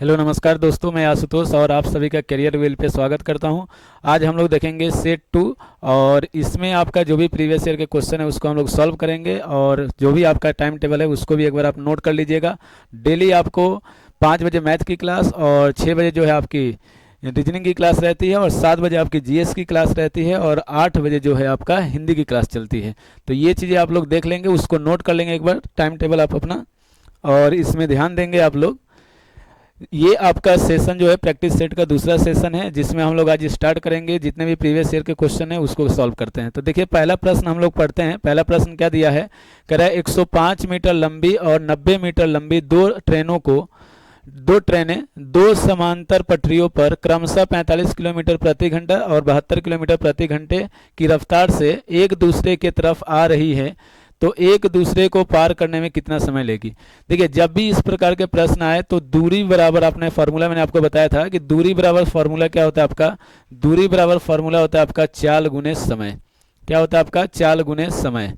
Hello नमस्कार दोस्तों, मैं आशुतोष और आप सभी का करियर व्हील पे स्वागत करता हूं। आज हम लोग देखेंगे सेट 2 और इसमें आपका जो भी प्रीवियस ईयर के क्वेश्चन है उसको हम लोग सॉल्व करेंगे और जो भी आपका टाइम टेबल है उसको भी एक बार आप नोट कर लीजिएगा। डेली आपको 5 बजे मैथ की क्लास और 6 बजे जो है आपकी रीजनिंग की क्लास रहती है और 7 बजे आपकी जीएस की क्लास रहती है और 8 बजे जो है आपका हिंदी की क्लास चलती है। तो ये चीज़ें आप लोग देख लेंगे, उसको नोट कर लेंगे एक बार टाइम टेबल आप अपना, और इसमें ध्यान देंगे आप लोग। ये आपका सेशन जो है प्रैक्टिस सेट का दूसरा सेशन है जिसमें हम लोग आज स्टार्ट करेंगे। जितने भी प्रीवियस ईयर के क्वेश्चन है उसको सॉल्व करते हैं। तो देखिए पहला प्रश्न हम लोग पढ़ते हैं। पहला प्रश्न क्या दिया है, कह रहा है 105 मीटर लंबी और 90 मीटर लंबी दो ट्रेनें दो समांतर पटरियों पर क्रमशः 45 किलोमीटर प्रति घंटा और 72 किलोमीटर प्रति घंटे की रफ्तार से एक दूसरे के तरफ आ रही है, तो एक दूसरे को पार करने में कितना समय लेगी। देखिए जब भी इस प्रकार के प्रश्न आए तो दूरी बराबर, आपने फार्मूला मैंने आपको बताया था कि दूरी बराबर फार्मूला क्या होता है आपका, दूरी बराबर फार्मूला होता है आपका चाल गुने समय। क्या होता है आपका, चाल गुने समय।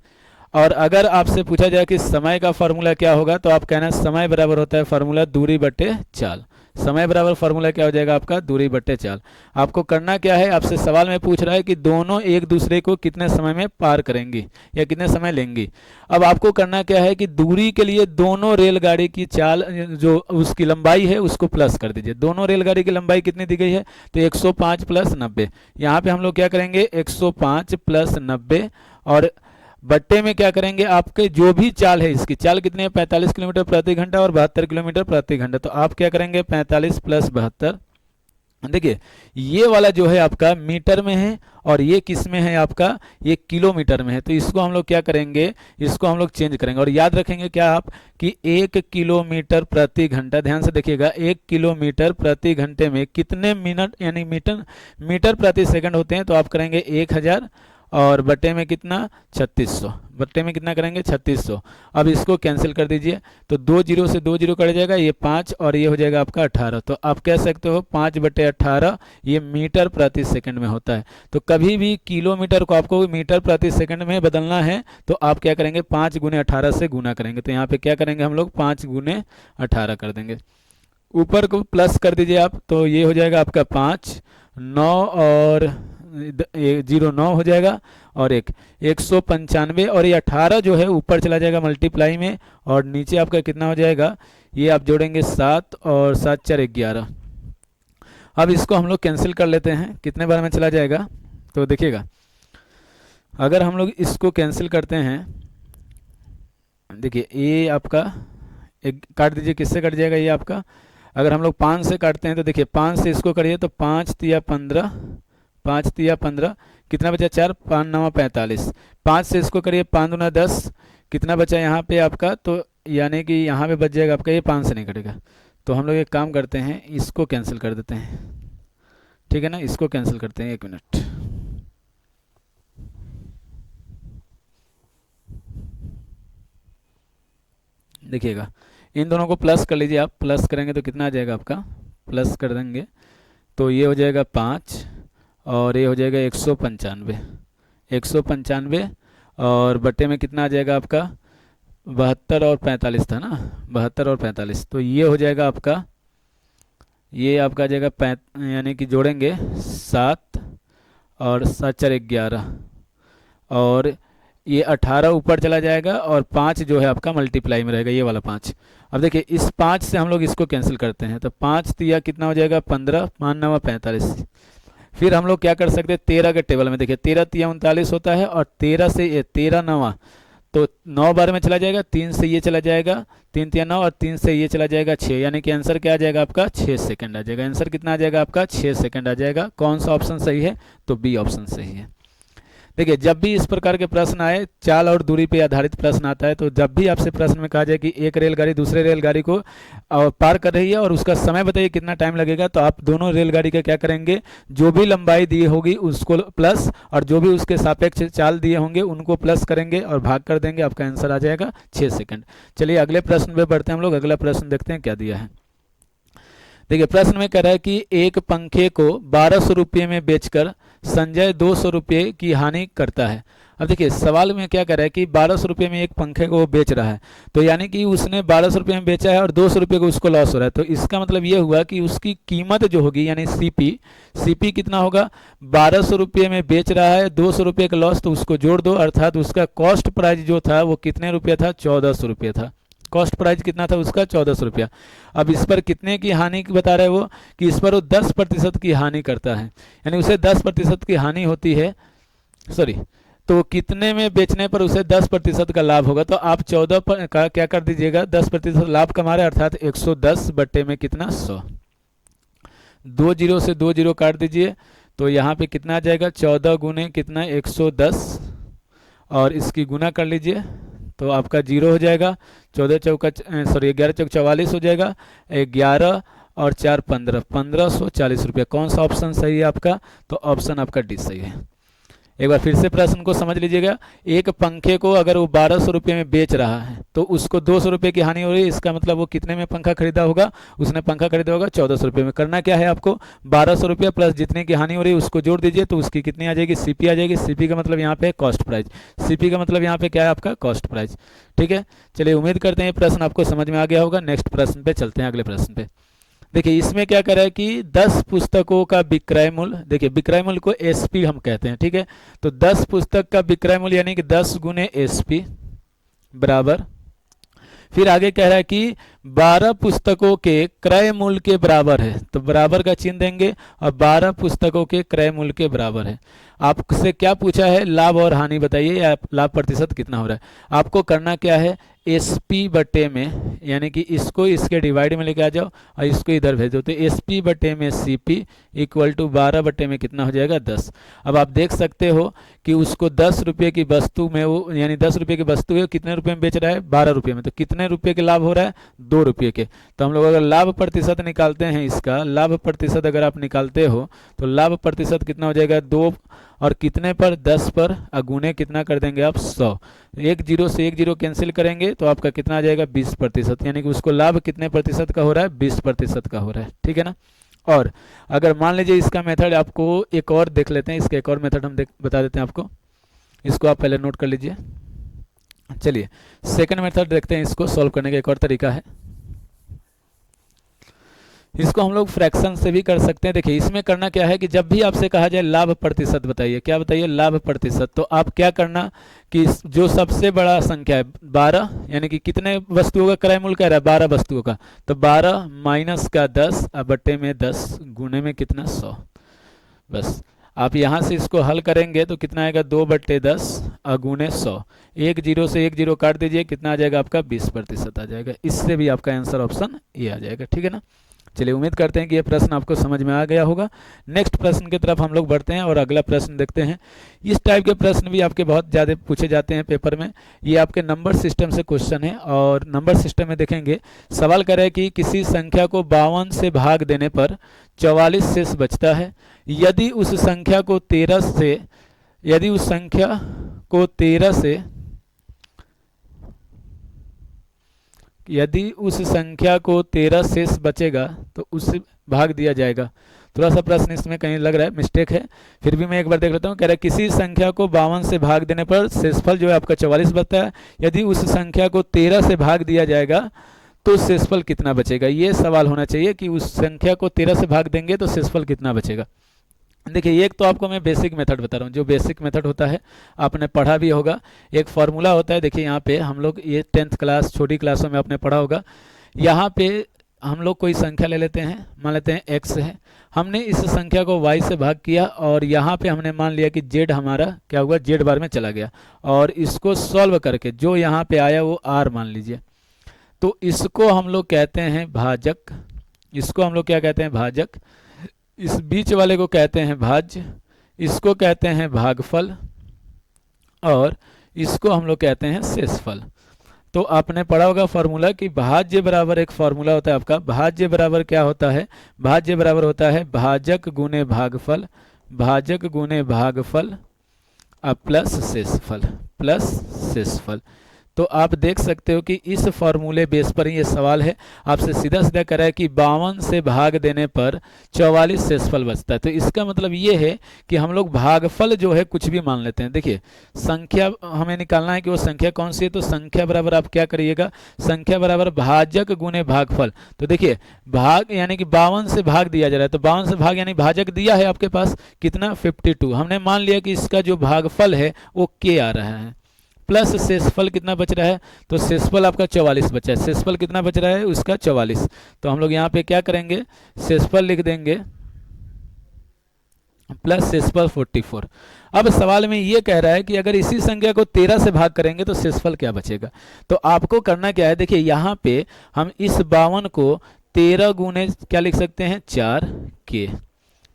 और अगर आपसे पूछा जाए कि समय का फार्मूला क्या होगा तो आप कहना समय बराबर होता है फार्मूला दूरी बटे चाल। समय बराबर फार्मूला क्या हो जाएगा आपका, दूरी बटे चाल। आपको करना क्या है, आपसे सवाल में पूछ रहा है कि दोनों एक दूसरे को कितने समय में पार करेंगी या कितने समय लेंगी। अब आपको करना क्या है कि दूरी के लिए दोनों रेलगाड़ी की चाल जो उसकी लंबाई है उसको प्लस कर दीजिए। दोनों रेलगाड़ी की लंबाई कितनी दी गई है, तो 105 प्लस 90। यहाँ पे हम लोग क्या करेंगे, 105 प्लस 90 और बट्टे में क्या करेंगे, आपके जो भी चाल है, इसकी चाल कितनी है 45 किलोमीटर प्रति घंटा और 72 किलोमीटर प्रति घंटा। तो आप क्या करेंगे 45 प्लस 72। देखिए ये वाला जो है आपका मीटर में है और ये किस में है आपका, ये किलोमीटर में है। तो इसको हम लोग क्या करेंगे, इसको हम लोग चेंज करेंगे और याद रखेंगे क्या आप कि 1 किलोमीटर प्रति घंटा, ध्यान से देखिएगा, 1 किलोमीटर प्रति घंटे में कितने मिनट यानी मीटर प्रति सेकंड होते हैं। तो आप करेंगे 1000 और बटे में कितना 3600, बटे में कितना करेंगे 3600। अब इसको कैंसिल कर दीजिए तो 2 जीरो से 2 जीरो कट जाएगा, ये 5 और ये हो जाएगा आपका 18। तो आप कह सकते हो 5 बटे 18 ये मीटर प्रति सेकंड में होता है। तो कभी भी किलोमीटर को आपको मीटर प्रति सेकंड में बदलना है तो आप क्या करेंगे 5 गुने 18 से गुना करेंगे। तो यहाँ पे क्या करेंगे हम लोग 5 गुने 18 कर देंगे, ऊपर को प्लस कर दीजिए आप, तो ये हो जाएगा आपका 5 9 और 09 हो जाएगा और 195 और ये 18 जो है ऊपर चला जाएगा मल्टीप्लाई में और नीचे आपका कितना हो जाएगा, ये आप जोड़ेंगे 7 और 7 4 11। अब इसको हम लोग कैंसिल कर लेते हैं, कितने बार में चला जाएगा। तो देखिएगा अगर हम लोग इसको कैंसिल करते हैं, देखिए ये आपका एक काट दीजिए, किससे कट जाएगा ये आपका, अगर हम लोग 5 से काटते हैं तो देखिए 5 से इसको करिए तो 5 तिया 15, 5 तिया 15, कितना बचा 4, 5 9 45। 5 से इसको करिए 5 दूना 10, कितना बचा यहाँ पे आपका, तो यानी कि यहाँ पे बच जाएगा आपका, ये 5 से नहीं कटेगा। तो हम लोग एक काम करते हैं, इसको कैंसिल कर देते हैं, ठीक है ना, इसको कैंसिल करते हैं। 1 मिनट, देखिएगा इन दोनों को प्लस कर लीजिए आप, प्लस करेंगे तो कितना आ जाएगा आपका, प्लस कर देंगे तो ये हो जाएगा 5 और ये हो जाएगा 195, 195 और बटे में कितना आ जाएगा आपका 72 और 45 था ना, 72 और 45। तो ये हो जाएगा आपका, ये आपका आ जाएगा यानी कि जोड़ेंगे 7 और 7 4 11 और ये 18 ऊपर चला जाएगा और 5 जो है आपका मल्टीप्लाई में रहेगा, ये वाला 5। अब देखिए इस 5 से हम लोग इसको कैंसिल करते हैं तो 5 तिया कितना हो जाएगा 15, 5 9 45। फिर हम लोग क्या कर सकते हैं 13 के टेबल में, देखिए 13 तिया 39 होता है और 13 से ये 13 9 तो 9 बार में चला जाएगा, 3 से ये चला जाएगा, 3 तिया 9 और 3 से ये चला जाएगा 6, यानी कि आंसर क्या आ जाएगा आपका 6 सेकंड आ जाएगा। आंसर कितना आ जाएगा आपका 6 सेकंड आ जाएगा। कौन सा ऑप्शन सही है, तो बी ऑप्शन सही है। देखिए जब भी इस प्रकार के प्रश्न आए, चाल और दूरी पे आधारित प्रश्न आता है, तो जब भी आपसे प्रश्न में कहा जाए कि एक रेलगाड़ी दूसरे रेलगाड़ी को पार कर रही है और उसका समय बताइए कितना टाइम लगेगा, तो आप दोनों रेलगाड़ी का क्या करेंगे, जो भी लंबाई दी होगी उसको प्लस और जो भी उसके सापेक्ष चाल दिए होंगे उनको प्लस करेंगे और भाग कर देंगे, आपका आंसर आ जाएगा 6 सेकंड। चलिए अगले प्रश्न पे बढ़ते हैं हम लोग। अगला प्रश्न देखते हैं क्या दिया है। देखिए प्रश्न में कह रहा है कि एक पंखे को 1200 रुपये में बेचकर संजय 200 रुपये की हानि करता है अब देखिए सवाल में क्या कर रहा है कि 1200 रुपये में एक पंखे को वो बेच रहा है, तो यानी कि उसने 1200 रुपये में बेचा है और 200 रुपये को उसको लॉस हो रहा है। तो इसका मतलब ये हुआ कि उसकी कीमत जो होगी यानी सीपी कितना होगा, 1200 रुपये में बेच रहा है, 200 रुपये का लॉस, तो उसको जोड़ दो, अर्थात उसका कॉस्ट प्राइस जो था वो कितने रुपये था, 1400 रुपये था। कॉस्ट प्राइस कितना था उसका, 1400 रुपया। अब इस पर कितने की हानि बता रहे हैं वो, कि इस पर वो 10% की हानि करता है, यानी उसे 10% की हानि होती है, सॉरी, तो कितने में बेचने पर उसे 10% का लाभ होगा। तो आप 14 पर का क्या कर दीजिएगा, 10% लाभ कमा रहे, अर्थात 110 बट्टे में कितना, 100। 2 जीरो से 2 जीरो काट दीजिए, तो यहाँ पे कितना आ जाएगा, 14 गुने कितना, 110, और इसकी गुना कर लीजिए तो आपका जीरो हो जाएगा। 14 चौका सॉरी 11 चौक 44 हो जाएगा, 11 और 4 15, 1540 रुपया। कौन सा ऑप्शन सही है आपका, तो ऑप्शन आपका डी सही है। एक बार फिर से प्रश्न को समझ लीजिएगा। एक पंखे को अगर वो 1200 रुपये में बेच रहा है तो उसको 200 रुपये की हानि हो रही है, इसका मतलब वो कितने में पंखा खरीदा होगा, उसने पंखा खरीदा होगा 1400 रुपये में। करना क्या है आपको, 1200 रुपये प्लस जितने की हानि हो रही है उसको जोड़ दीजिए, तो उसकी कितनी आ जाएगी, सीपी आ जाएगी। सीपी का मतलब यहाँ पे कॉस्ट प्राइस, सीपी का मतलब यहाँ पे क्या है आपका, कॉस्ट प्राइस। ठीक है, चलिए उम्मीद करते हैं प्रश्न आपको समझ में आ गया होगा। नेक्स्ट प्रश्न पे चलते हैं, अगले प्रश्न पे। देखिए इसमें क्या कर रहा है कि 10 पुस्तकों का विक्रय मूल्य, देखिए विक्रय मूल्य को एसपी हम कहते हैं, ठीक है। तो 10 पुस्तक का विक्रय मूल्य यानी कि 10 गुने एसपी बराबर, फिर आगे कह रहा है कि 12 पुस्तकों के क्रय मूल्य के बराबर है, तो बराबर का चिन्ह देंगे, और 12 पुस्तकों के क्रय मूल्य के बराबर है। आपसे क्या पूछा है, लाभ और हानि बताइए, या लाभ प्रतिशत कितना हो रहा है। आपको करना क्या है, एसपी बटे में, यानी कि इसको इसके डिवाइड में लेके आ जाओ और इसको इधर भेजो, तो एसपी बटे में सीपी इक्वल टू 12 बटे में कितना हो जाएगा, 10। अब आप देख सकते हो कि उसको 10 रुपये की वस्तु में वो, यानी 10 रुपये की वस्तु है, कितने रुपये में बेच रहा है, 12 रुपये में, तो कितने रुपये के लाभ हो रहा है, 2 रुपये के। तो हम लोग अगर लाभ प्रतिशत निकालते हैं, इसका लाभ प्रतिशत अगर आप निकालते हो तो लाभ प्रतिशत कितना हो जाएगा, 2 और कितने पर, 10 पर, अगुने कितना कर देंगे आप, 100। 1 जीरो से 1 जीरो कैंसिल करेंगे तो आपका कितना आ जाएगा, 20%, यानी कि उसको लाभ कितने प्रतिशत का हो रहा है, 20% का हो रहा है। ठीक है ना। और अगर मान लीजिए इसका मेथड आपको एक और देख लेते हैं, इसका एक और मेथड हम बता देते हैं आपको, इसको आप पहले नोट कर लीजिए। चलिए सेकंड मेथड देखते हैं, इसको सॉल्व करने का एक और तरीका है। इसको हम लोग फ्रैक्शन से भी कर सकते हैं। देखिए इसमें करना क्या है कि जब भी आपसे कहा जाए लाभ प्रतिशत बताइए, क्या बताइए, लाभ प्रतिशत, तो आप क्या करना कि जो सबसे बड़ा संख्या है 12, यानी कि कितने वस्तुओं का क्रय मूल्य कह रहा है, 12 वस्तुओं का, तो 12 माइनस का 10 बट्टे में 10 गुने में कितना, 100। बस आप यहाँ से इसको हल करेंगे तो कितना आएगा, 2 बट्टे 10 गुने 100। 1 जीरो से 1 जीरो काट दीजिए, कितना आ जाएगा आपका, 20% आ जाएगा। इससे भी आपका आंसर ऑप्शन ये आ जाएगा। ठीक है ना। चलिए उम्मीद करते हैं कि ये प्रश्न आपको समझ में आ गया होगा। नेक्स्ट प्रश्न की तरफ हम लोग बढ़ते हैं और अगला प्रश्न देखते हैं। इस टाइप के प्रश्न भी आपके बहुत ज़्यादा पूछे जाते हैं पेपर में। ये आपके नंबर सिस्टम से क्वेश्चन है, और नंबर सिस्टम में देखेंगे सवाल करे कि किसी संख्या को 52 से भाग देने पर 44 शेष बचता है। यदि उस संख्या को 13 से यदि उस संख्या को 13 शेष बचेगा तो उससे भाग दिया जाएगा। थोड़ा सा प्रश्न इसमें कहीं लग रहा है मिस्टेक है, फिर भी मैं एक बार देख लेता हूँ। कह रहा है किसी संख्या को 52 से भाग देने पर शेषफल जो है आपका 44 बचता है। यदि उस संख्या को 13 से भाग दिया जाएगा तो शेषफल कितना बचेगा। ये सवाल होना चाहिए कि उस संख्या को 13 से भाग देंगे तो शेषफल कितना बचेगा। देखिए एक तो आपको मैं बेसिक मेथड बता रहा हूँ। जो बेसिक मेथड होता है आपने पढ़ा भी होगा, एक फार्मूला होता है। देखिए यहाँ पे हम लोग ये 10th क्लास छोटी क्लासों में आपने पढ़ा होगा। यहाँ पे हम लोग कोई संख्या ले लेते हैं, मान लेते हैं x है, हमने इस संख्या को y से भाग किया और यहाँ पे हमने मान लिया कि z हमारा क्या हुआ, z बार में चला गया, और इसको सॉल्व करके जो यहाँ पे आया वो r मान लीजिए, तो इसको हम लोग कहते हैं भाजक। इसको हम लोग क्या कहते हैं, भाजक। इस बीच वाले को कहते हैं भाज्य, इसको कहते हैं भागफल, और इसको हम लोग कहते हैं शेषफल। तो आपने पढ़ा होगा फार्मूला कि भाज्य बराबर एक फार्मूला होता है आपका। भाज्य बराबर क्या होता है, भाज्य बराबर होता है भाजक गुने भागफल, भाजक गुने भागफल प्लस शेषफल, प्लस शेषफल। तो आप देख सकते हो कि इस फॉर्मूले बेस पर ही ये सवाल है। आपसे सीधा सीधा कह रहा है कि 52 से भाग देने पर 44 शेषफल बचता है। तो इसका मतलब ये है कि हम लोग भागफल जो है कुछ भी मान लेते हैं। देखिए संख्या हमें निकालना है कि वो संख्या कौन सी है, तो संख्या बराबर आप क्या करिएगा, संख्या बराबर भाजक गुने भागफल। तो देखिए भाग यानी कि 52 से भाग दिया जा रहा है, तो 52 से भाग यानी भाजक दिया है आपके पास कितना 52। हमने मान लिया कि इसका जो भागफल है वो के आ रहा है, प्लस शेषफल कितना बच रहा है, तो शेषफल आपका 44 बचा है। शेषफल कितना बच रहा है उसका 44। तो हम लोग यहाँ पे क्या करेंगे, शेषफल लिख देंगे प्लस शेषफल 44। अब सवाल में ये कह रहा है कि अगर इसी संख्या को 13 से भाग करेंगे तो शेषफल क्या बचेगा। तो आपको करना क्या है, देखिए यहाँ पे हम इस 52 को 13 गुने क्या लिख सकते हैं 4 के,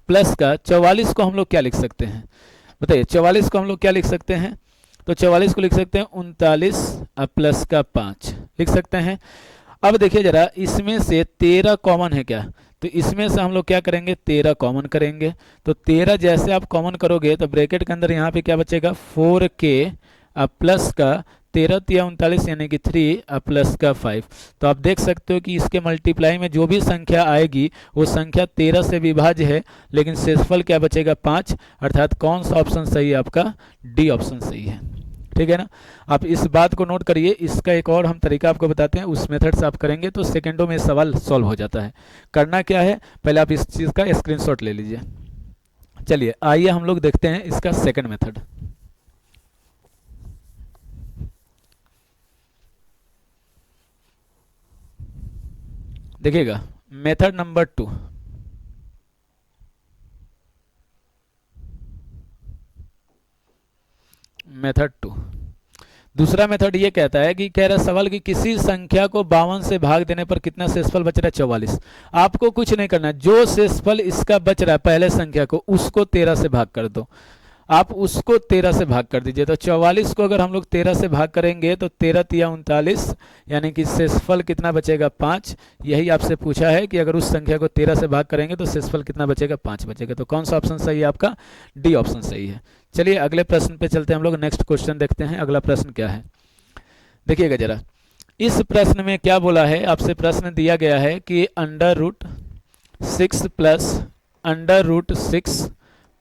प्लस का 44 को हम लोग क्या लिख सकते हैं, बताइए 44 को हम लोग क्या लिख सकते हैं, तो 44 को लिख सकते हैं 39 प्लस का 5 लिख सकते हैं। अब देखिए जरा इसमें से 13 कॉमन है क्या, तो इसमें से हम लोग क्या करेंगे 13 कॉमन करेंगे। तो 13 जैसे आप कॉमन करोगे तो ब्रैकेट के अंदर यहाँ पे क्या बचेगा 4k प्लस का 13 तिया 39 यानी कि 3 प्लस का 5। तो आप देख सकते हो कि इसके मल्टीप्लाई में जो भी संख्या आएगी वो संख्या 13 से विभाज्य है, लेकिन शेषफल क्या बचेगा 5। अर्थात कौन सा ऑप्शन सही है आपका, डी ऑप्शन सही है। ठीक है ना, आप इस बात को नोट करिए। इसका एक और हम तरीका आपको बताते हैं, उस मेथड से आप करेंगे तो सेकंडों में सवाल सॉल्व हो जाता है। करना क्या है, पहले आप इस चीज़ का स्क्रीनशॉट ले लीजिए। चलिए आइए हम लोग देखते हैं इसका सेकंड मेथड। देखिएगा मेथड नंबर 2, मेथड 2 दूसरा मेथड ये कहता है कि कह रहा है सवाल कि किसी संख्या को 52 से भाग देने पर कितना शेषफल बच रहा है 44। आपको कुछ नहीं करना है, जो शेषफल इसका बच रहा है पहले संख्या को उसको 13 से भाग कर दो, आप उसको 13 से भाग कर दीजिए। तो 44 को अगर हम लोग 13 से भाग करेंगे तो 13 तिया 39 यानी कि शेषफल कितना बचेगा 5। यही आपसे पूछा है कि अगर उस संख्या को 13 से भाग करेंगे तो शेषफल कितना बचेगा 5 बचेगा। तो कौन सा ऑप्शन सही है आपका, डी ऑप्शन सही है। चलिए अगले प्रश्न पे चलते हैं, हम लोग नेक्स्ट क्वेश्चन देखते हैं। अगला प्रश्न क्या है, देखिएगा जरा इस प्रश्न में क्या बोला है, आपसे प्रश्न दिया गया है कि √6 plus √6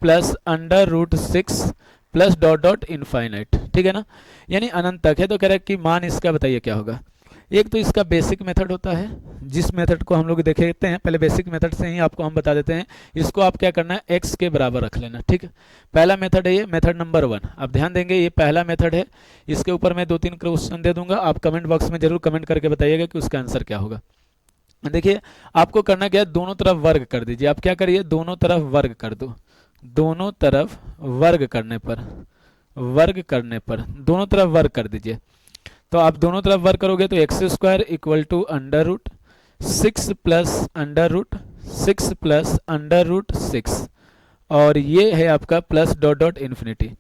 plus √6 plus dot dot infinite, ठीक है ना, यानी अनंत तक है। तो कह रहा है कि मान इसका बताइए क्या होगा। एक तो इसका बेसिक मेथड होता है, जिस मेथड को हम लोग देखेते हैं, पहले बेसिक मेथड से ही आपको हम बता देते हैं। इसको आप क्या करना है x के बराबर रख लेना, ठीक है। पहला मेथड है ये, मेथड नंबर 1। आप ध्यान देंगे ये पहला मेथड है, इसके ऊपर मैं 2-3 क्वेश्चन दे दूंगा, आप कमेंट बॉक्स में जरूर कमेंट करके बताइएगा कि उसका आंसर क्या होगा। देखिए आपको करना क्या है, दोनों तरफ वर्ग कर दीजिए। आप क्या करिए, दोनों तरफ वर्ग कर दो। दोनों तरफ वर्ग करने पर दोनों तरफ वर्ग कर दीजिए। तो आप दोनों तरफ वर्ग करोगे तो x² equal to √6 plus √6 plus √6 और ये है आपका प्लस डॉट डॉट इन्फिनिटी।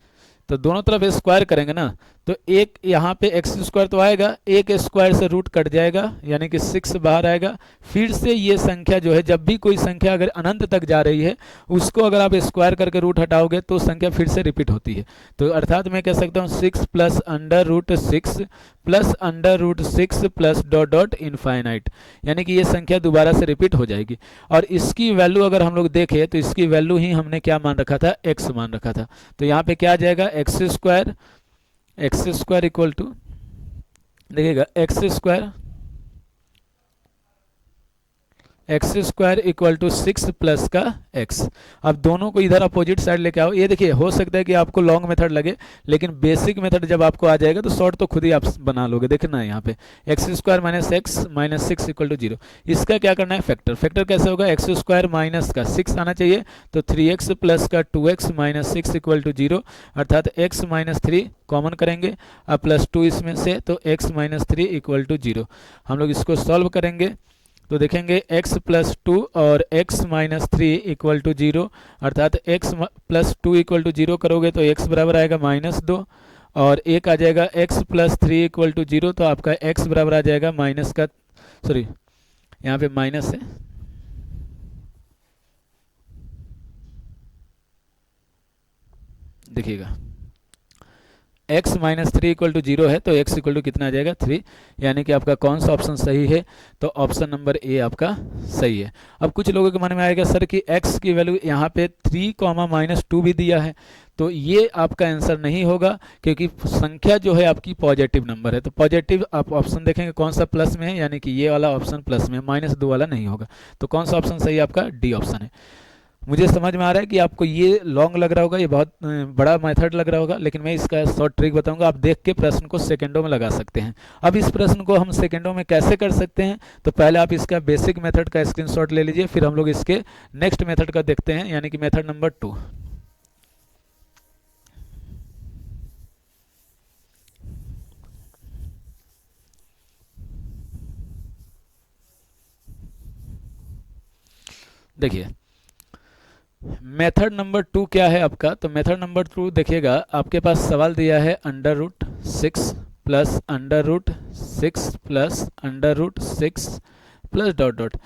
तो दोनों तरफ स्क्वायर करेंगे ना, तो एक यहाँ पे x² तो आएगा, एक स्क्वायर से रूट कट जाएगा यानी कि 6 बाहर आएगा। फिर से ये संख्या जो है, जब भी कोई संख्या अगर अनंत तक जा रही है उसको अगर आप स्क्वायर करके रूट हटाओगे तो संख्या फिर से रिपीट होती है। तो अर्थात मैं कह सकता हूँ 6 plus √6 plus √6 plus dot dot infinite, यानी कि ये संख्या दोबारा से रिपीट हो जाएगी। और इसकी वैल्यू अगर हम लोग देखें तो इसकी वैल्यू ही हमने क्या मान रखा था, x मान रखा था। तो यहाँ पे क्या आ जाएगा, x² इक्वल टू, देखिएगा x² इक्वल टू 6 प्लस का x। अब दोनों को इधर अपोजिट साइड लेके आओ। ये देखिए हो सकता है कि आपको लॉन्ग मेथड लगे, लेकिन बेसिक मेथड जब आपको आ जाएगा तो शॉर्ट तो खुद ही आप बना लोगे। देखना यहाँ पे x² minus x minus 6 equal to 0। इसका क्या करना है, फैक्टर कैसे होगा, x² माइनस का 6 आना चाहिए, तो 3x प्लस का 2x माइनस 6 इक्वल टू 0। अर्थात x माइनस 3 कॉमन करेंगे अब प्लस 2 इसमें से, तो x माइनस 3 इक्वल टू 0। हम लोग इसको सॉल्व करेंगे तो देखेंगे x प्लस 2 और x माइनस 3 इक्वल टू 0। अर्थात x प्लस 2 इक्वल टू 0 करोगे तो x बराबर आएगा -2 और एक आ जाएगा x प्लस 3 इक्वल टू 0। तो आपका x बराबर आ जाएगा माइनस का, सॉरी यहाँ पे माइनस है, देखिएगा x minus three equal to zero है तो x इक्वल टू कितना आ जाएगा 3, यानी कि आपका कौन सा ऑप्शन सही है, तो ऑप्शन नंबर ए आपका सही है। अब कुछ लोगों के मन में आएगा सर कि x की वैल्यू यहाँ पे 3 कॉमा माइनस 2 भी दिया है, तो ये आपका आंसर नहीं होगा क्योंकि संख्या जो है आपकी पॉजिटिव नंबर है। तो पॉजिटिव आप ऑप्शन देखेंगे कौन सा प्लस में है, यानी कि ये वाला ऑप्शन प्लस में है, माइनस 2 वाला नहीं होगा। तो कौन सा ऑप्शन सही है आपका, डी ऑप्शन है। मुझे समझ में आ रहा है कि आपको ये लॉन्ग लग रहा होगा, ये बहुत बड़ा मेथड लग रहा होगा, लेकिन मैं इसका शॉर्ट ट्रिक बताऊंगा। आप देख के प्रश्न को सेकंडों में लगा सकते हैं। अब इस प्रश्न को हम सेकंडों में कैसे कर सकते हैं, तो पहले आप इसका बेसिक मेथड का स्क्रीनशॉट ले लीजिए, फिर हम लोग इसके नेक्स्ट मेथड का देखते हैं, यानी कि मेथड नंबर 2। देखिए मेथड नंबर 2 क्या है आपका, तो मेथड नंबर 2 देखिएगा, आपके पास सवाल दिया है √6 plus √6 plus √6 plus dot dot.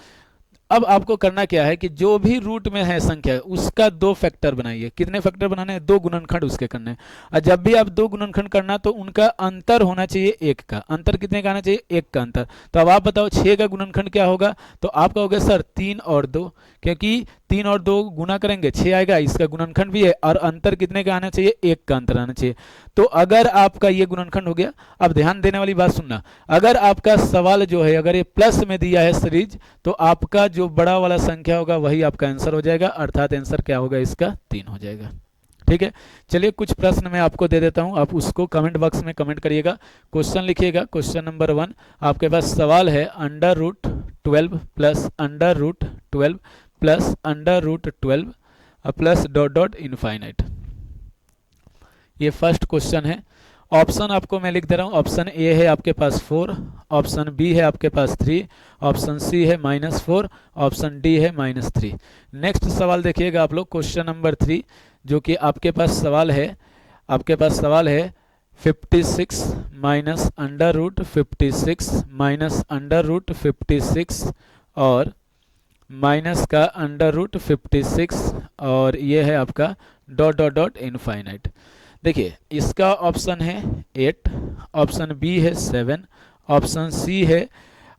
अब आपको करना क्या है कि जो भी रूट में है संख्या उसका 2 फैक्टर बनाइए। कितने फैक्टर बनाने हैं, 2 गुणनखंड उसके करने हैं। और जब भी आप 2 गुणनखंड करना तो उनका अंतर होना चाहिए 1 का। अंतर कितने का आना चाहिए, 1 का अंतर। तो अब आप बताओ 6 का गुणनखंड क्या होगा, तो आपका हो गया सर 3 और 2, क्योंकि 3 और 2 गुना करेंगे 6 आएगा, इसका गुणनखंड भी है, और अंतर कितने का आना चाहिए, 1 का अंतर आना चाहिए। तो अगर आपका ये गुणनखंड हो गया, अब ध्यान देने वाली बात सुनना, अगर आपका सवाल जो है अगर ये प्लस में दिया है सीरीज, तो आपका जो बड़ा वाला संख्या होगा वही आपका आंसर हो जाएगा, अर्थात आंसर क्या होगा इसका 3 हो जाएगा। ठीक है, चलिए कुछ प्रश्न मैं आपको दे देता हूं, आप उसको कमेंट बॉक्स में कमेंट करिएगा। क्वेश्चन लिखिएगा, क्वेश्चन नंबर 1 आपके पास सवाल है √12 plus √12 plus √12 plus dot dot infinite. ये फर्स्ट क्वेश्चन है। ऑप्शन आपको मैं लिख दे रहा हूँ, ऑप्शन ए है आपके पास 4, ऑप्शन बी है आपके पास 3, ऑप्शन सी है -4, ऑप्शन डी है -3। नेक्स्ट सवाल देखिएगा आप लोग, क्वेश्चन नंबर 3, जो कि आपके पास सवाल है 56 माइनस √56 माइनस √56 और माइनस का √56 और ये है आपका डॉट डॉट डॉट इनफाइनाइट। देखिए इसका ऑप्शन है 8, ऑप्शन बी है 7, ऑप्शन सी है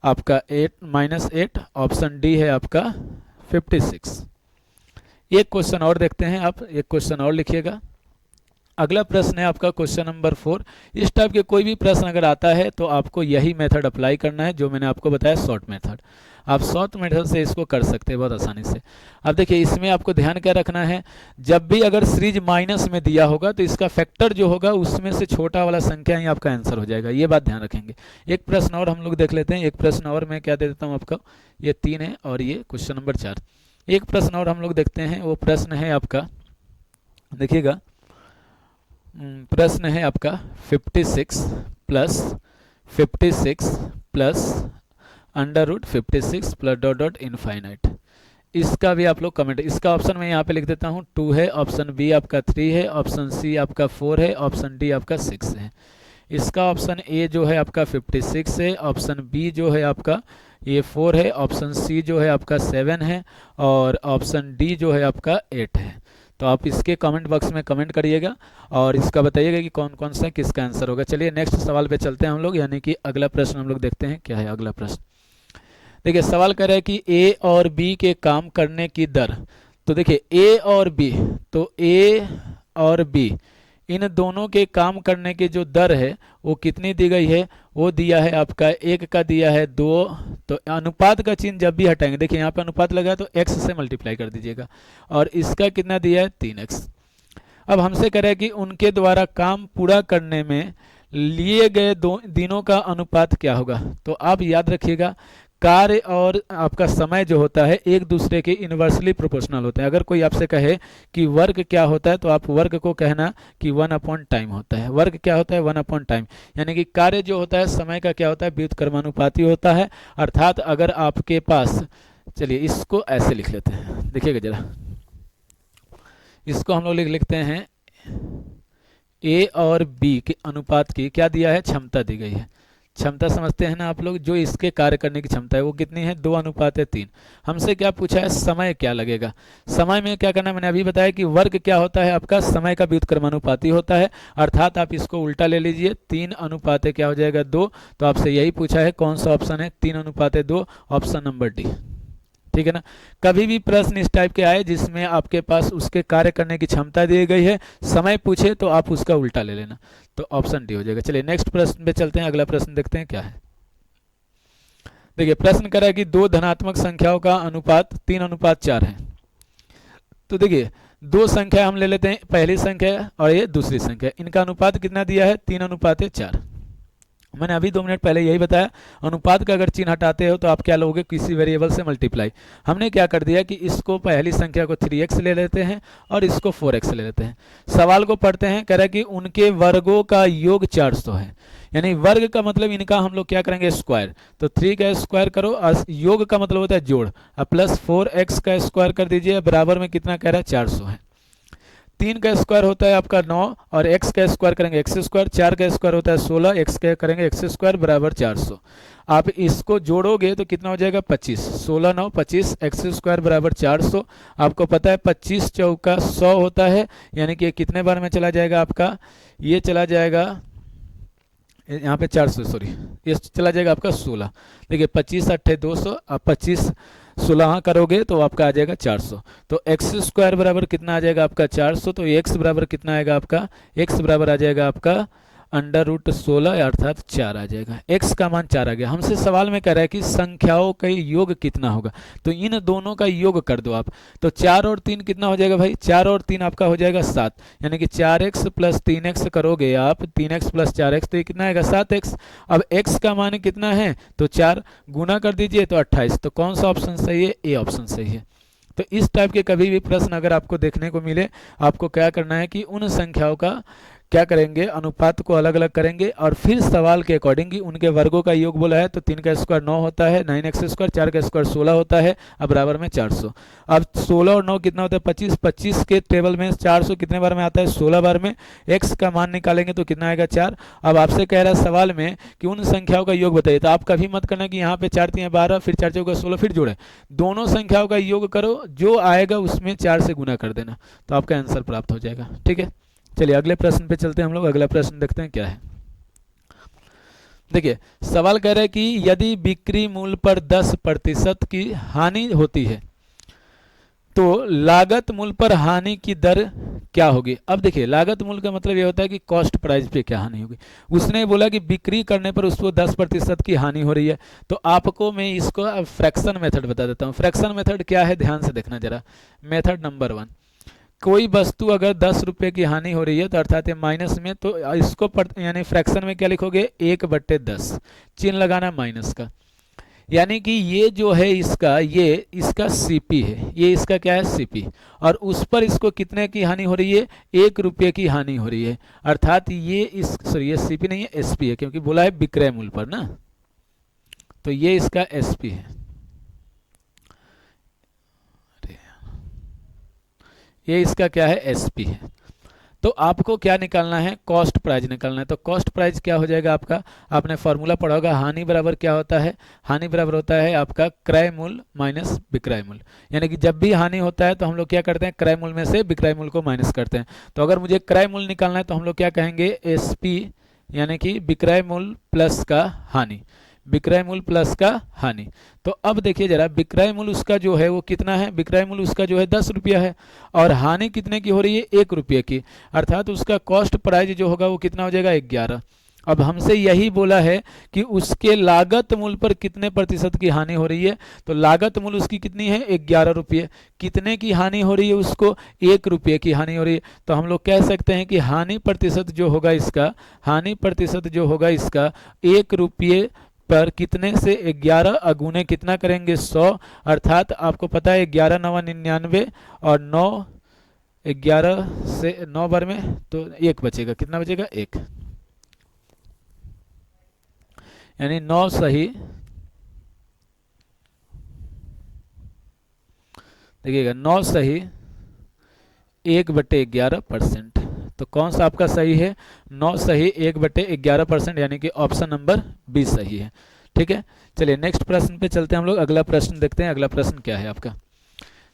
आपका 8, ऑप्शन डी है आपका 56। एक क्वेश्चन और देखते हैं, आप एक क्वेश्चन और लिखिएगा। अगला प्रश्न है आपका क्वेश्चन नंबर 4। इस टाइप के कोई भी प्रश्न अगर आता है तो आपको यही मेथड अप्लाई करना है जो मैंने आपको बताया, शॉर्ट मेथड। आप शॉर्ट मेथड से इसको कर सकते हैं बहुत आसानी से। अब देखिए इसमें आपको ध्यान क्या रखना है, जब भी अगर सीरीज माइनस में दिया होगा तो इसका फैक्टर जो होगा उसमें से छोटा वाला संख्या ही आपका आंसर हो जाएगा, ये बात ध्यान रखेंगे। एक प्रश्न और हम लोग देख लेते हैं, एक प्रश्न और मैं क्या दे देता हूँ आपका, ये 3 है और ये क्वेश्चन नंबर 4। एक प्रश्न और हम लोग देखते हैं, वो प्रश्न है आपका, देखिएगा प्रश्न है आपका 56 plus √56 plus dot dot infinite. इसका भी आप लोग कमेंट, इसका ऑप्शन मैं यहाँ पे लिख देता हूँ 2 है, ऑप्शन बी आपका 3 है, ऑप्शन सी आपका 4 है, ऑप्शन डी आपका 6 है। इसका ऑप्शन ए जो है आपका 56 है, ऑप्शन बी जो है आपका ये 4 है, ऑप्शन सी जो है आपका 7 है और ऑप्शन डी जो है आपका 8 है। तो आप इसके कमेंट बॉक्स में कमेंट करिएगा और इसका बताइएगा कि कौन कौन सा किसका आंसर होगा। चलिए नेक्स्ट सवाल पे चलते हैं हम लोग, यानी कि अगला प्रश्न हम लोग देखते हैं क्या है अगला प्रश्न। देखिए सवाल कह रहा है कि ए और बी के काम करने की दर, तो देखिए ए और बी, तो ए और बी इन दोनों के काम करने की जो दर है वो कितनी दी गई है, वो दिया है आपका 1 का दिया है 2, तो अनुपात का चिन्ह जब भी हटाएंगे, देखिए यहाँ पे अनुपात लगा है तो x से मल्टीप्लाई कर दीजिएगा, और इसका कितना दिया है 3x। अब हमसे कह रहा है कि उनके द्वारा काम पूरा करने में लिए गए दिनों का अनुपात क्या होगा। तो आप याद रखिएगा कार्य और आपका समय जो होता है एक दूसरे के इन्वर्सली प्रोपोर्शनल होते हैं। अगर कोई आपसे कहे कि वर्क क्या होता है तो आप वर्क को कहना कि 1/टाइम होता है। वर्क क्या होता है 1/टाइम, यानी कि कार्य जो होता है समय का क्या होता है व्युत्क्रमानुपाती होता है। अर्थात अगर आपके पास, चलिए इसको ऐसे लिख लेते हैं, देखिएगा जरा, इसको हम लोग लिखते हैं ए और बी के अनुपात की क्या दिया है, क्षमता दी गई है। क्षमता समझते हैं ना आप लोग, जो इसके कार्य करने की क्षमता है वो कितनी है, 2:3। हमसे क्या पूछा है, समय क्या लगेगा। समय में क्या करना है, मैंने अभी बताया कि वर्ग क्या होता है आपका, समय का व्युत्क्रमानुपाती होता है, अर्थात आप इसको उल्टा ले लीजिए, 3:2 क्या हो जाएगा, 2। तो आपसे यही पूछा है, कौन सा ऑप्शन है, 3:2, ऑप्शन नंबर डी। ठीक है ना। कभी भी प्रश्न इस टाइप के आए जिसमें आपके पास उसके कार्य करने की क्षमता दी गई है, समय पूछे, तो आप उसका उल्टा ले लेना, तो ऑप्शन डी हो जाएगा। चलिए नेक्स्ट प्रश्न पे चलते हैं, अगला प्रश्न देखते हैं क्या है। देखिए प्रश्न कर रहा है कि दो धनात्मक संख्याओं का अनुपात 3:4 है। तो देखिए दो संख्या हम ले लेते हैं, पहली संख्या और ये दूसरी संख्या, इनका अनुपात कितना दिया है, 3:4। मैंने अभी 2 मिनट पहले यही बताया, अनुपात का अगर चिन्ह हटाते हो तो आप क्या लोगे, किसी वेरिएबल से मल्टीप्लाई। हमने क्या कर दिया कि इसको पहली संख्या को 3x ले लेते हैं और इसको 4x ले लेते हैं। सवाल को पढ़ते हैं, कह रहा है कि उनके वर्गों का योग 400 है, यानी वर्ग का मतलब इनका हम लोग क्या करेंगे, स्क्वायर। तो 3 का स्क्वायर करो और योग का मतलब होता है जोड़, अब प्लस 4x का स्क्वायर कर दीजिए, बराबर में कितना कह रहा है, 400 है। 3 का स्क्वायर होता है आपका 9 और x का स्क्वायर करेंगे x स्क्वायर, 4 का स्क्वायर होता है 16, x का करेंगे x स्क्वायर बराबर 400। आप इसको जोड़ोगे तो कितना हो जाएगा, 25, 16 9 25, x स्क्वायर बराबर 400। आपको पता है 25 चौका 100 होता है, यानी कि कितने बार में चला जाएगा आपका, ये चला जाएगा यहाँ पे 400, सॉरी ये चला जाएगा आपका 16। देखिए 25 8 200, आप 25 16 करोगे तो आपका आ जाएगा 400। तो एक्स स्क्वायर बराबर कितना आ जाएगा आपका 400, तो एक्स बराबर कितना आएगा आपका, एक्स बराबर आ जाएगा आपका √16 अर्थात 4 आ जाएगा। x का मान 4 आ गया। हमसे सवाल में कह रहा है कि संख्याओं का योग कितना होगा, तो इन दोनों का योग कर दो आप। तो 4 और 3 कितना हो जाएगा भाई, 4 और 3 आपका हो जाएगा 7, यानी कि 4x + 3x करोगे आप, 3x + 4x, तो ये कितना आएगा 7x। अब x का मान कितना है, तो 4 गुना कर दीजिए तो 28। तो कौन सा ऑप्शन सही है, ए ऑप्शन सही है। तो इस टाइप के कभी भी प्रश्न अगर आपको देखने को मिले, आपको क्या करना है कि उन संख्याओं का क्या करेंगे, अनुपात को अलग अलग करेंगे और फिर सवाल के अकॉर्डिंग कि उनके वर्गों का योग बोला है, तो 3 का स्क्वायर 9 होता है, 9x स्क्वायर, 4 का स्क्वायर 16 होता है, अब बराबर में 400। अब 16 और 9 कितना होता है, 25, 25 के टेबल में 400 कितने बार में आता है, 16 बार में। x का मान निकालेंगे तो कितना आएगा 4। अब आपसे कह रहा है सवाल में कि उन संख्याओं का योग बताइए, तो आप कभी मत करना कि यहाँ पे 4 3 12 फिर 4 4 16 फिर जोड़े, दोनों संख्याओं का योग करो, जो आएगा उसमें 4 से गुना कर देना, तो आपका आंसर प्राप्त हो जाएगा। ठीक है, चलिए अगले प्रश्न पे चलते हैं हम लोग, अगला प्रश्न देखते हैं क्या है। देखिए सवाल कह रहा है कि यदि बिक्री मूल्य पर 10% की हानि होती है तो लागत मूल्य पर हानि की दर क्या होगी। अब देखिए लागत मूल्य का मतलब ये होता है कि कॉस्ट प्राइस पे क्या हानि होगी। उसने बोला कि बिक्री करने पर उसको 10% की हानि हो रही है, तो आपको मैं इसको फ्रैक्शन मेथड बता देता हूँ। फ्रैक्शन मेथड क्या है, ध्यान से देखना जरा। मेथड नंबर 1, कोई वस्तु अगर 10 रुपये की हानि हो रही है तो अर्थात माइनस में, तो इसको यानी फ्रैक्शन में क्या लिखोगे, 1/10, चिन्ह लगाना माइनस का, यानी कि ये जो है इसका, ये इसका सीपी है, ये इसका क्या है सीपी, और उस पर इसको कितने की हानि हो रही है, 1 रुपये की हानि हो रही है, अर्थात ये इस सॉरी ये सीपी नहीं है एसपी है, क्योंकि बोला है विक्रय मूल्य पर ना, तो ये इसका एसपी है, ये इसका क्या है एसपी है। तो आपको क्या निकालना है, कॉस्ट प्राइस निकालना है। तो कॉस्ट प्राइस क्या हो जाएगा आपका, आपने फॉर्मूला पढ़ा होगा, हानि बराबर क्या होता है, हानि बराबर होता है आपका क्रय मूल्य माइनस विक्रय मूल्य, यानी कि जब भी हानि होता है तो हम लोग क्या करते हैं, क्रय मूल्य में से विक्रय मूल्य को माइनस करते हैं। तो अगर मुझे क्रय मूल्य निकालना है तो हम लोग क्या कहेंगे, एसपी, यानी कि विक्रय मूल्य प्लस का हानि, विक्रय मूल्य प्लस का हानि। तो अब देखिए जरा, विक्रय मूल्य उसका जो है वो कितना है, विक्रय मूल्य उसका जो है 10 रुपया है, और हानि कितने की हो रही है, 1 रुपये की, अर्थात उसका कॉस्ट प्राइस जो होगा वो कितना हो जाएगा, 11। अब हमसे यही बोला है कि उसके लागत मूल्य पर कितने प्रतिशत की हानि हो रही है, तो लागत मूल्य उसकी कितनी है, 11 रुपये। कितने की हानि हो रही है उसको, 1 रुपये की हानि हो रही है। तो हम लोग कह सकते हैं कि हानि प्रतिशत जो होगा इसका, हानि प्रतिशत जो होगा इसका 1 रुपये पर कितने से 11 अगुने कितना करेंगे 100, अर्थात आपको पता है 11 9 99 और 9 11 से 9 बार में तो 1 बचेगा, कितना बचेगा 1, यानी 9 सही, देखिएगा 9 सही 1/11%। तो कौन सा आपका सही है? 9 सही, 1/11%, यानी कि ऑप्शन नंबर बी सही है। ठीक है, चलिए नेक्स्ट प्रश्न पे चलते हैं हम लोग। अगला प्रश्न देखते हैं, अगला प्रश्न क्या है आपका।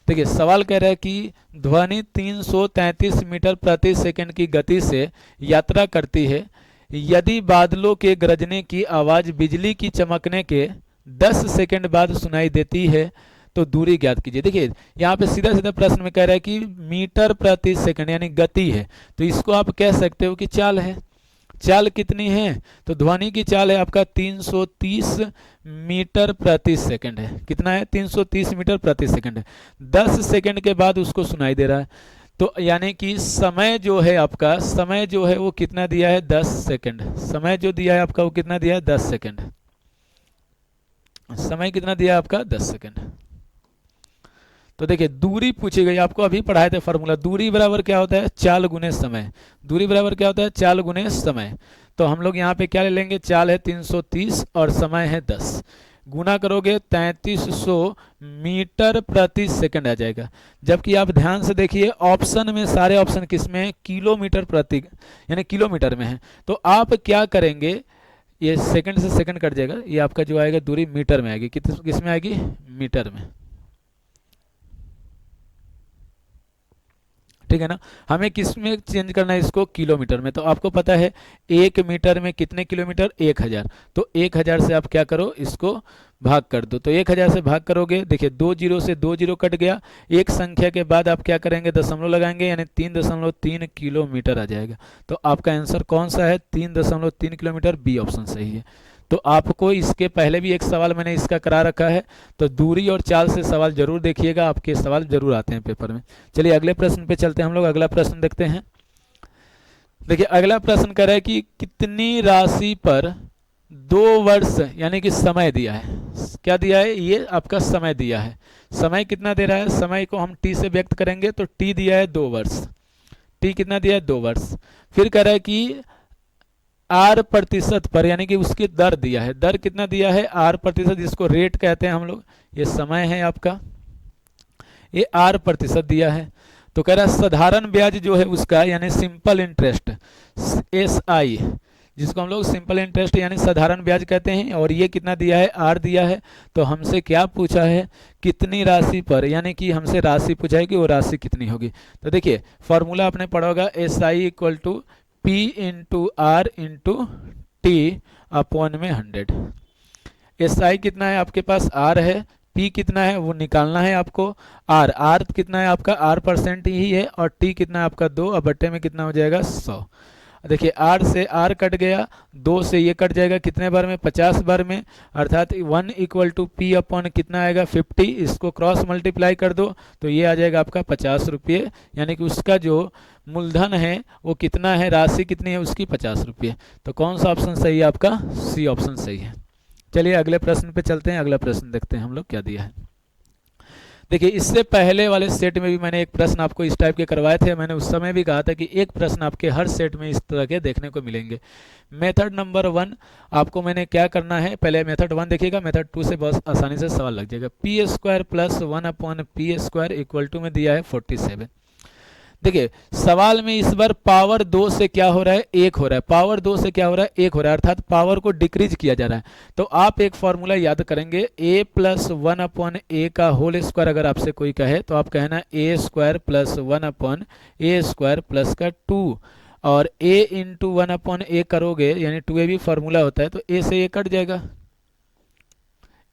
देखिए सवाल कह रहा है कि ध्वनि 333 मीटर प्रति सेकंड की गति से यात्रा करती है। यदि बादलों के गरजने की आवाज बिजली की चमकने के 10 सेकंड बाद सुनाई देती है तो दूरी ज्ञात कीजिए। देखिए यहाँ पे सीधा सीधा प्रश्न में कह रहा है कि मीटर प्रति सेकंड यानी गति है, तो इसको आप कह सकते हो कि चाल है। चाल कितनी है? तो ध्वनि की चाल है आपका 330 मीटर प्रति सेकंड है। कितना है? 330 मीटर प्रति सेकंड है। 10 सेकंड के बाद उसको सुनाई दे रहा है, तो यानी कि समय जो है आपका, समय जो है वो कितना दिया है? 10 सेकंड। समय जो दिया है आपका वो कितना दिया है? 10 सेकंड। समय कितना दिया है आपका? 10 सेकंड। तो देखिए दूरी पूछी गई, आपको अभी पढ़ाए थे फॉर्मूला, दूरी बराबर क्या होता है? चाल गुने समय। दूरी बराबर क्या होता है? चाल गुने समय। तो हम लोग यहाँ पे क्या ले लेंगे? चाल है 330 और समय है 10, गुना करोगे 3300 मीटर प्रति सेकंड आ जाएगा। जबकि आप ध्यान से देखिए ऑप्शन में सारे ऑप्शन किस में है? किलोमीटर प्रति, यानी किलोमीटर में है। तो आप क्या करेंगे, ये सेकंड से सेकंड कट जाएगा, ये आपका जो आएगा दूरी मीटर में आएगी। किस में आएगी? मीटर में। ठीक है ना, हमें किस में चेंज करना है इसको? किलोमीटर में। तो आपको पता है 1 मीटर में कितने किलोमीटर? 1000। तो 1000 से आप क्या करो, इसको भाग कर दो। तो 1000 से भाग करोगे, देखिए 2 जीरो से 2 जीरो कट गया, एक संख्या के बाद आप क्या करेंगे? दशमलव लगाएंगे, यानी 3.3 किलोमीटर आ जाएगा। तो आपका आंसर कौन सा है? 3.3 किलोमीटर, बी ऑप्शन सही है। तो आपको इसके पहले भी एक सवाल मैंने इसका करा रखा है, तो दूरी और चाल से सवाल जरूर देखिएगा, आपके सवाल जरूर आते हैं पेपर में। चलिए अगले प्रश्न पे चलते हैं हम लोग, अगला प्रश्न देखते हैं। देखिए अगला प्रश्न कर रहा है कि कितनी राशि पर 2 वर्ष यानी कि समय दिया है। क्या दिया है? ये आपका समय दिया है। समय कितना दे रहा है? समय को हम टी से व्यक्त करेंगे, तो टी दिया है 2 वर्ष। टी कितना दिया है? 2 वर्ष। फिर कह रहा है कि आर प्रतिशत पर, यानी कि उसकी दर दिया है। दर कितना दिया है? आर प्रतिशत, जिसको रेट कहते हैं हम लोग। ये समय है आपका, ये आर प्रतिशत दिया है। तो कह रहा है साधारण ब्याज जो है उसका, यानी सिंपल इंटरेस्ट, SI, जिसको हम लोग सिंपल इंटरेस्ट यानी साधारण ब्याज कहते हैं, और ये कितना दिया है? आर दिया है। तो हमसे क्या पूछा है? कितनी राशि पर, यानी कि हमसे राशि पूछा है कि वो राशि कितनी होगी। तो देखिए फॉर्मूला आपने पढ़ा होगा, SI equal to P into R into T upon में 100। SI कितना है आपके पास? R है। P कितना है वो निकालना है आपको। R कितना है आपका? R% ही है। और T कितना है आपका? 2, और बट्टे में कितना हो जाएगा? 100। देखिए R से R कट गया, 2 से ये कट जाएगा, कितने बार में? 50 बार में। अर्थात 1 इक्वल टू P अपॉन कितना आएगा? 50। इसको क्रॉस मल्टीप्लाई कर दो तो ये आ जाएगा आपका 50 रुपये, यानी कि उसका जो मूलधन है वो कितना है? राशि कितनी है उसकी? 50 रुपये। तो कौन सा ऑप्शन सही है आपका? सी ऑप्शन सही है। चलिए अगले प्रश्न पे चलते हैं, अगला प्रश्न देखते हैं हम लोग क्या दिया है। देखिए इससे पहले वाले सेट में भी मैंने एक प्रश्न आपको इस टाइप के करवाए थे। मैंने उस समय भी कहा था कि एक प्रश्न आपके हर सेट में इस तरह के देखने को मिलेंगे। मेथड नंबर 1 आपको मैंने क्या करना है, पहले मेथड 1 देखिएगा, मेथड 2 से बहुत आसानी से सवाल लग जाएगा। p² plus 1 upon p² equal to में दिया है 47। देखिए सवाल में इस बार पावर 2 से क्या हो रहा है? 1 हो रहा है। पावर 2 से क्या हो रहा है? 1 हो रहा है, अर्थात पावर को डिक्रीज किया जा रहा है। तो आप एक फॉर्मूला याद करेंगे, a प्लस 1 अपॉन ए का होल स्क्वायर अगर आपसे कोई कहे तो आप कहना a² plus 1 upon a² plus का 2, और a इंटू 1 अपॉन ए करोगे यानी 2a भी फॉर्मूला होता है, तो a से ये कट जाएगा,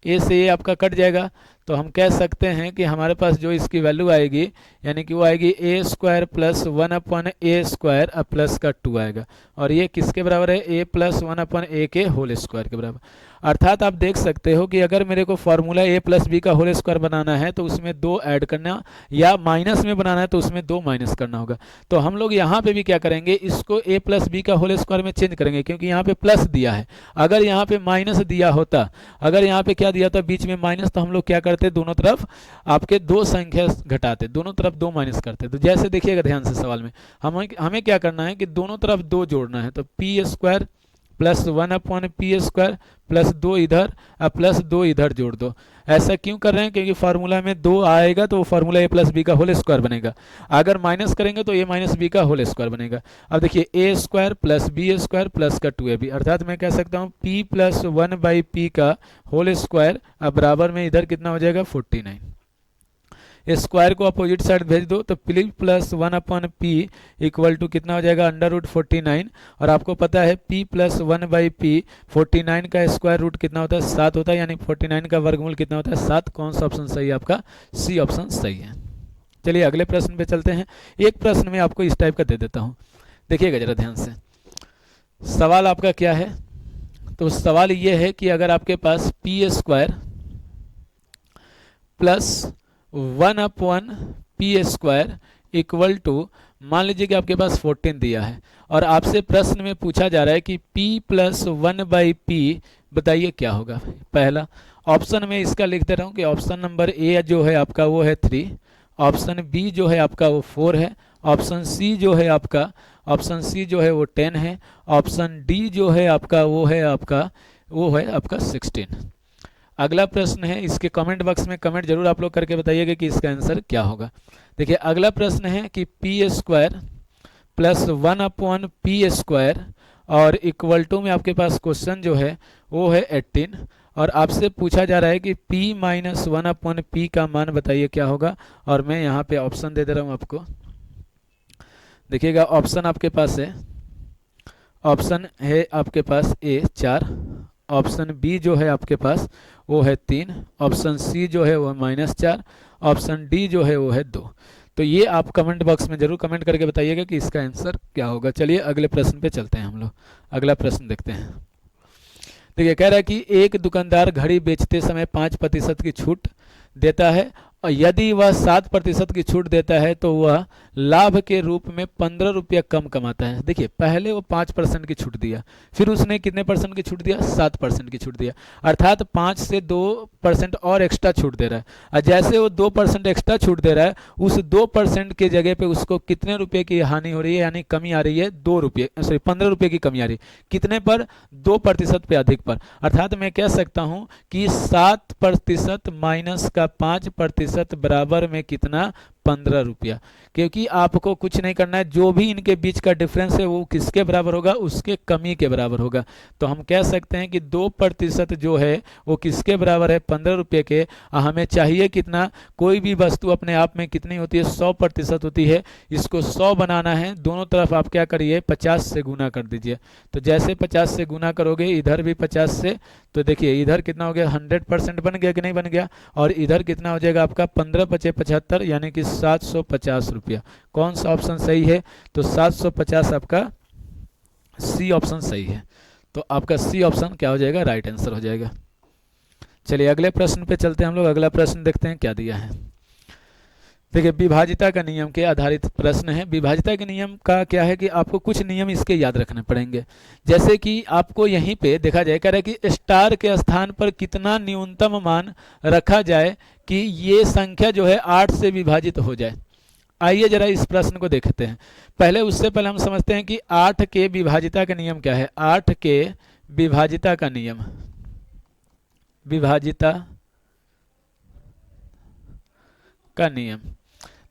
a से ये आपका कट जाएगा। तो हम कह सकते हैं कि हमारे पास जो इसकी वैल्यू आएगी, यानी कि वो आएगी a² plus 1 upon a² plus का 2 आएगा, और ये किसके बराबर है? a प्लस 1 अपॉन ए के होल स्क्वायर के बराबर। अर्थात आप देख सकते हो कि अगर मेरे को फॉर्मूला a प्लस बी का होल स्क्वायर बनाना है तो उसमें 2 ऐड करना, या माइनस में बनाना है तो उसमें 2 माइनस करना होगा। तो हम लोग यहाँ पे भी क्या करेंगे, इसको a प्लस बी का होल स्क्वायर में चेंज करेंगे, क्योंकि यहाँ पे प्लस दिया है। अगर यहाँ पे माइनस दिया होता, अगर यहाँ पे क्या दिया था बीच में माइनस, तो हम लोग क्या करते? दोनों तरफ आपके 2 संख्या घटाते, दोनों तरफ 2 माइनस करते। तो जैसे देखिएगा ध्यान से सवाल में हमें क्या करना है कि दोनों तरफ 2 जोड़ना है, तो p² प्लस 1/p² प्लस 2 इधर और प्लस 2 इधर जोड़ दो। ऐसा क्यों कर रहे हैं? क्योंकि फार्मूला में 2 आएगा तो वो फार्मूला a प्लस बी का होल स्क्वायर बनेगा। अगर माइनस करेंगे तो a माइनस बी का होल स्क्वायर बनेगा। अब देखिए a² प्लस b² प्लस का 2ab, अर्थात मैं कह सकता हूँ p प्लस 1/p का होल स्क्वायर। अब बराबर में इधर कितना हो जाएगा 49। स्क्वायर को अपोजिट साइड भेज दो तो p plus 1/p equal to कितना हो जाएगा √49। और आपको पता है p प्लस 1/p 49 का स्क्वायर रूट कितना होता है 7 होता है, यानी 49 का वर्गमूल कितना होता है 7। कौन सा ऑप्शन सही है आपका? सी ऑप्शन सही है। चलिए अगले प्रश्न पे चलते हैं। एक प्रश्न में आपको इस टाइप का दे देता हूँ, देखिएगा जरा ध्यान से। सवाल आपका क्या है? तो सवाल ये है कि अगर आपके पास p² plus 1/p² equal to, मान लीजिए कि आपके पास 14 दिया है और आपसे प्रश्न में पूछा जा रहा है कि p प्लस 1/p बताइए क्या होगा। पहला ऑप्शन में इसका लिख दे रहा हूँ कि ऑप्शन नंबर ए जो है आपका वो है 3, ऑप्शन बी जो है आपका वो 4 है, ऑप्शन सी जो है आपका वो 10 है, ऑप्शन डी जो है आपका वो है आपका 16। अगला प्रश्न है, इसके कमेंट बॉक्स में कमेंट जरूर आप लोग करके बताइएगा कि इसका आंसर क्या होगा। देखिए अगला प्रश्न है कि p² प्लस 1/p² और इक्वल टू में आपके पास क्वेश्चन जो है वो है 18 और आपसे पूछा जा रहा है कि p माइनस 1/p का मान बताइए क्या होगा। और मैं यहाँ पे ऑप्शन दे रहा हूँ आपको, देखिएगा ऑप्शन आपके पास है, ऑप्शन है आपके पास ए 4, ऑप्शन बी जो है आपके पास वो है 3, ऑप्शन सी जो है वो -4, ऑप्शन डी जो है वो है 2। तो ये आप कमेंट बॉक्स में जरूर कमेंट करके बताइएगा कि इसका आंसर क्या होगा। चलिए अगले प्रश्न पे चलते हैं हम लोग। अगला प्रश्न देखते हैं। देखिए कह रहा है कि एक दुकानदार घड़ी बेचते समय 5% की छूट देता है और यदि वह 7% की छूट देता है तो वह लाभ के रूप में 15 रुपया कम कमाता है। देखिए पहले वो 5% की छूट दिया, फिर उसने कितने परसेंट की छूट दिया? 7% की छूट दिया, अर्थात 5 से 2% और एक्स्ट्रा छूट दे रहा है। और जैसे वो 2% एक्स्ट्रा छूट दे रहा है, उस 2% के जगह पे उसको कितने रुपये की हानि हो रही है, यानी कमी आ रही है 15 रुपये की कमी आ रही है। कितने पर? 2% पे अधिक पर। अर्थात मैं कह सकता हूँ कि 7% माइनस का 5% बराबर में कितना? 15 रुपया। क्योंकि आपको कुछ नहीं करना है, जो भी इनके बीच का डिफरेंस है वो किसके बराबर होगा? उसके कमी के बराबर होगा। तो हम कह सकते हैं कि 2% जो है वो किसके बराबर है? 15 रुपये के। हमें चाहिए कितना? कोई भी वस्तु अपने आप में कितनी होती है? 100% होती है। इसको 100 बनाना है, दोनों तरफ आप क्या करिए? 50 से गुना कर दीजिए। तो जैसे 50 से गुना करोगे, इधर भी 50 से, तो देखिए इधर कितना हो गया? 100% बन गया कि नहीं बन गया? और इधर कितना हो जाएगा आपका? 15 × 75 यानी कि 750 रुपया। कौन सा ऑप्शन सही है? तो 750 आपका सी ऑप्शन सही है। तो आपका सी ऑप्शन क्या हो जाएगा? राइट आंसर हो जाएगा। चलिए अगले प्रश्न पे चलते हैं हम लोग। अगला प्रश्न देखते हैं क्या दिया है। देखिए विभाजिता का नियम के आधारित प्रश्न है। विभाजिता के नियम का क्या है कि आपको कुछ नियम इसके याद रखने पड़ेंगे। जैसे कि आपको यहीं पे देखा जाए, कह रहा है कि स्टार के स्थान पर कितना न्यूनतम मान रखा जाए कि ये संख्या जो है 8 से विभाजित हो जाए। आइए जरा इस प्रश्न को देखते हैं। पहले उससे पहले हम समझते हैं कि 8 के विभाजिता का नियम क्या है। 8 के विभाजिता का नियम, विभाजिता का नियम,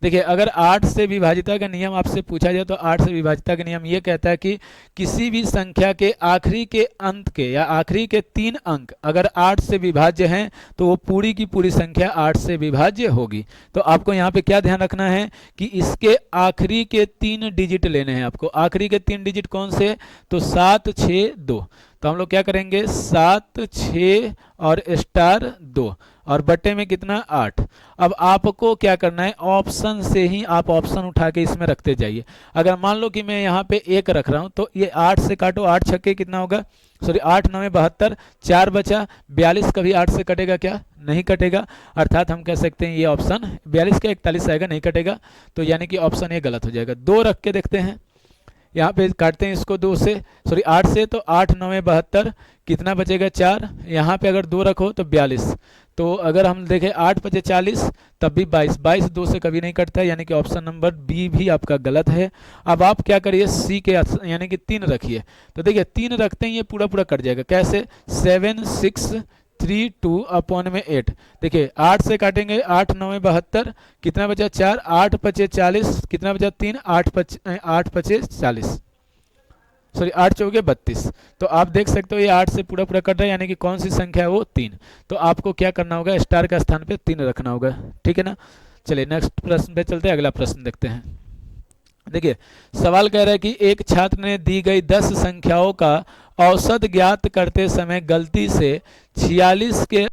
देखिए अगर 8 से विभाजिता का नियम आपसे पूछा जाए तो 8 से विभाजिता का नियम ये कहता है कि किसी भी संख्या के आखिरी के अंत के या आखिरी के 3 अंक अगर 8 से विभाज्य हैं तो वो पूरी की पूरी संख्या 8 से विभाज्य होगी। तो आपको यहाँ पे क्या ध्यान रखना है कि इसके आखिरी के 3 डिजिट लेने हैं आपको। आखिरी के 3 डिजिट कौन से? तो 7, 6, 2। तो हम लोग क्या करेंगे? 7, 6 और स्टार 2 और बट्टे में कितना? 8। अब आपको क्या करना है? ऑप्शन से ही आप ऑप्शन उठा के इसमें रखते जाइए। अगर मान लो कि मैं यहाँ पे 1 रख रहा हूँ तो ये 8 से काटो, 8 छक्के कितना होगा? सॉरी 8 9 72, 4 बचा 42। कभी 8 से कटेगा क्या? नहीं कटेगा। अर्थात हम कह सकते हैं ये ऑप्शन 42 का 41 आएगा, नहीं कटेगा। तो यानी कि ऑप्शन ए गलत हो जाएगा। 2 रख के देखते हैं, यहाँ पे काटते हैं इसको 2 से, सॉरी 8 से, तो 8 9 72 कितना बचेगा? 4। यहाँ पे अगर 2 रखो तो 42, तो अगर हम देखें 8 पचे 40, तब भी 22, 22 2 से कभी नहीं कटता है, यानी कि ऑप्शन नंबर बी भी आपका गलत है। अब आप क्या करिए, सी के यानी कि 3 रखिए। तो देखिए 3 रखते ही ये पूरा पूरा कट जाएगा। कैसे? 7 6 3 2 अपॉन में 8। देखिए 8 से काटेंगे, 8 9 72, कितना बचा? 4, 8 पचे 40, कितना बचा? 3, 8 पचे 40, सॉरी 8 चौके 32। तो आप देख सकते हो ये 8 से पूरा पूरा कट रहा है, यानी कि कौन सी संख्या है वो? 3। तो आपको क्या करना होगा, स्टार का स्थान पे 3 रखना होगा, ठीक है ना। चलिए नेक्स्ट प्रश्न पे चलते हैं, अगला प्रश्न देखते हैं। देखिए सवाल कह रहा है कि एक छात्र ने दी गई 10 संख्याओं का औसत ज्ञात करते समय गलती से 46 के